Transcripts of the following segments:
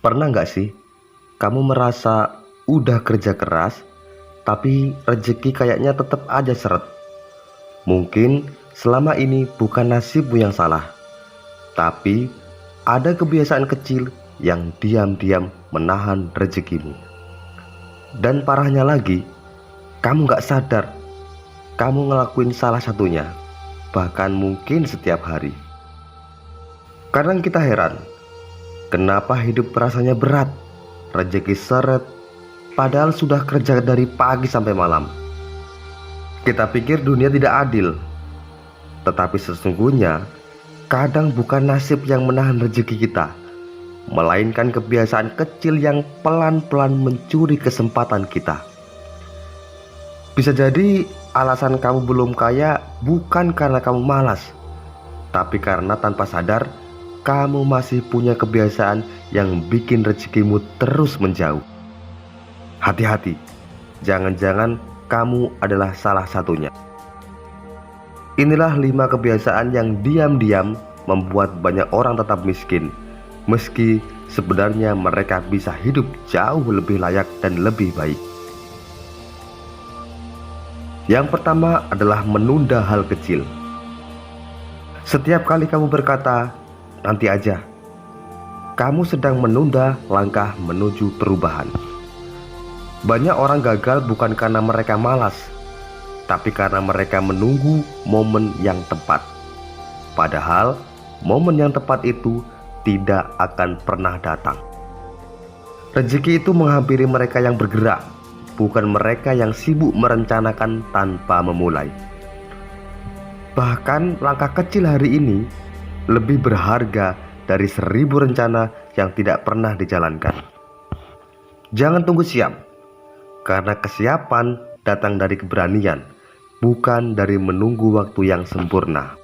Pernah nggak sih kamu merasa udah kerja keras, tapi rezeki kayaknya tetap aja seret? Mungkin selama ini bukan nasibmu yang salah, tapi ada kebiasaan kecil yang diam-diam menahan rezekimu. Dan parahnya lagi, kamu nggak sadar kamu ngelakuin salah satunya, bahkan mungkin setiap hari. Kadang kita heran, kenapa hidup rasanya berat, rezeki seret, padahal sudah kerja dari pagi sampai malam. Kita pikir dunia tidak adil, tetapi sesungguhnya kadang bukan nasib yang menahan rezeki kita, melainkan kebiasaan kecil yang pelan-pelan mencuri kesempatan kita. Bisa jadi alasan kamu belum kaya bukan karena kamu malas, tapi karena tanpa sadar kamu masih punya kebiasaan yang bikin rezekimu terus menjauh. Hati-hati, jangan-jangan kamu adalah salah satunya. Inilah 5 kebiasaan yang diam-diam membuat banyak orang tetap miskin, meski sebenarnya mereka bisa hidup jauh lebih layak dan lebih baik. Yang pertama adalah menunda hal kecil. Setiap kali kamu berkata, "Nanti aja," kamu sedang menunda langkah menuju perubahan. Banyak orang gagal bukan karena mereka malas, tapi karena mereka menunggu momen yang tepat. Padahal momen yang tepat itu tidak akan pernah datang. Rezeki itu menghampiri mereka yang bergerak, bukan mereka yang sibuk merencanakan tanpa memulai. Bahkan langkah kecil hari ini lebih berharga dari 1000 rencana yang tidak pernah dijalankan. Jangan tunggu siap, karena kesiapan datang dari keberanian, bukan dari menunggu waktu yang sempurna.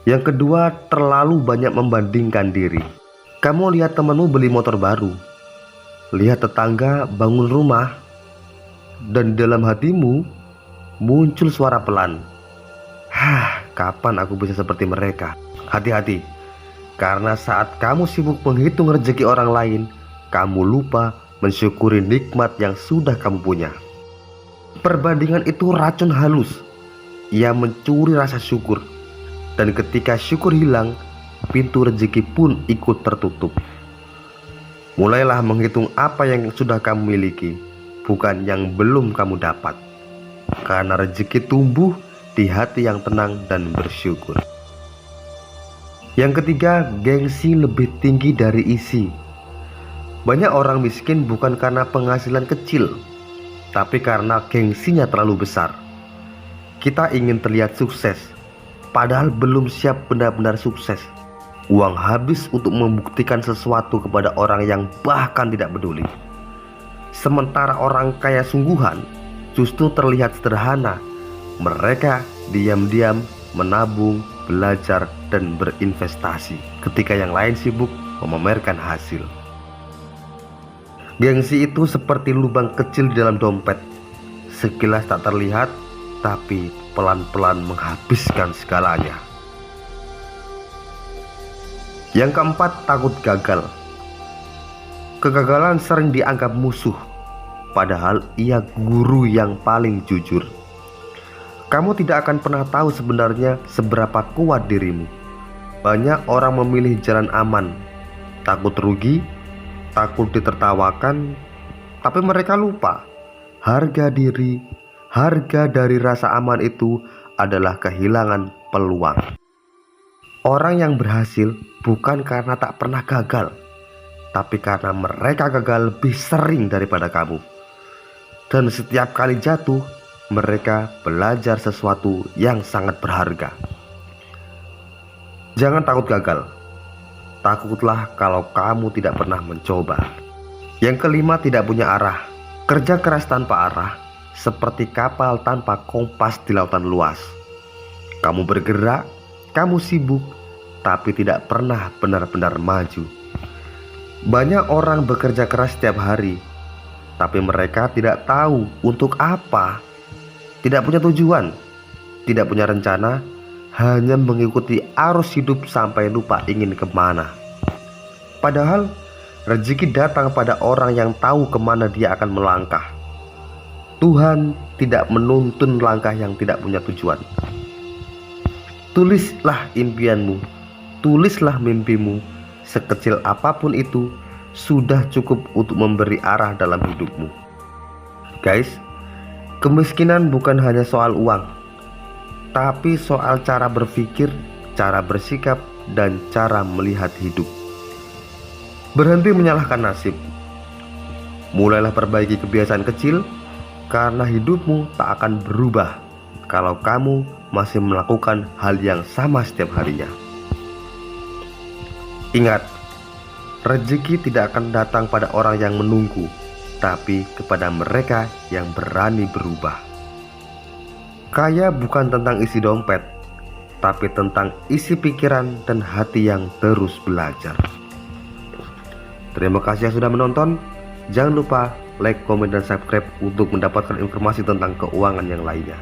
Yang kedua, terlalu banyak membandingkan diri. Kamu lihat temanmu beli motor baru, lihat tetangga bangun rumah, dan dalam hatimu muncul suara pelan, kapan aku bisa seperti mereka?" Hati-hati, karena saat kamu sibuk menghitung rezeki orang lain, kamu lupa mensyukuri nikmat yang sudah kamu punya. Perbandingan itu racun halus, ia mencuri rasa syukur, dan ketika syukur hilang, pintu rezeki pun ikut tertutup. Mulailah menghitung apa yang sudah kamu miliki, bukan yang belum kamu dapat, karena rezeki tumbuh di hati yang tenang dan bersyukur. Yang ketiga, gengsi lebih tinggi dari isi. Banyak orang miskin bukan karena penghasilan kecil, tapi karena gengsinya terlalu besar. Kita ingin terlihat sukses, padahal belum siap benar-benar sukses. Uang habis untuk membuktikan sesuatu kepada orang yang bahkan tidak peduli. Sementara orang kaya sungguhan justru terlihat sederhana. Mereka diam-diam menabung, belajar, dan berinvestasi, ketika yang lain sibuk memamerkan hasil. Gengsi itu seperti lubang kecil di dalam dompet. Sekilas tak terlihat, tapi pelan-pelan menghabiskan segalanya. Yang keempat, takut gagal. Kegagalan sering dianggap musuh, padahal ia guru yang paling jujur. Kamu tidak akan pernah tahu sebenarnya seberapa kuat dirimu. Banyak orang memilih jalan aman, takut rugi, takut ditertawakan, tapi mereka lupa harga diri, harga dari rasa aman itu adalah kehilangan peluang. Orang yang berhasil bukan karena tak pernah gagal, tapi karena mereka gagal lebih sering daripada kamu. Dan setiap kali jatuh, mereka belajar sesuatu yang sangat berharga. Jangan takut gagal. Takutlah kalau kamu tidak pernah mencoba. Yang kelima, tidak punya arah. Kerja keras tanpa arah seperti kapal tanpa kompas di lautan luas. Kamu bergerak, kamu sibuk, tapi tidak pernah benar-benar maju. Banyak orang bekerja keras setiap hari, tapi mereka tidak tahu untuk apa. Tidak punya tujuan, tidak punya rencana, hanya mengikuti arus hidup sampai lupa ingin kemana. Padahal Rezeki datang pada orang yang tahu kemana dia akan melangkah. Tuhan tidak menuntun langkah yang tidak punya tujuan. Tulislah impianmu, tulislah mimpimu, sekecil apapun itu sudah cukup untuk memberi arah dalam hidupmu. Guys, kemiskinan bukan hanya soal uang, tapi soal cara berpikir, cara bersikap, dan cara melihat hidup. Berhenti menyalahkan nasib. Mulailah perbaiki kebiasaan kecil, karena hidupmu tak akan berubah kalau kamu masih melakukan hal yang sama setiap harinya. Ingat, rezeki tidak akan datang pada orang yang menunggu, tapi kepada mereka yang berani berubah. Kaya bukan tentang isi dompet, tapi tentang isi pikiran dan hati yang terus belajar. Terima kasih yang sudah menonton. Jangan lupa like, komen, dan subscribe untuk mendapatkan informasi tentang keuangan yang lainnya.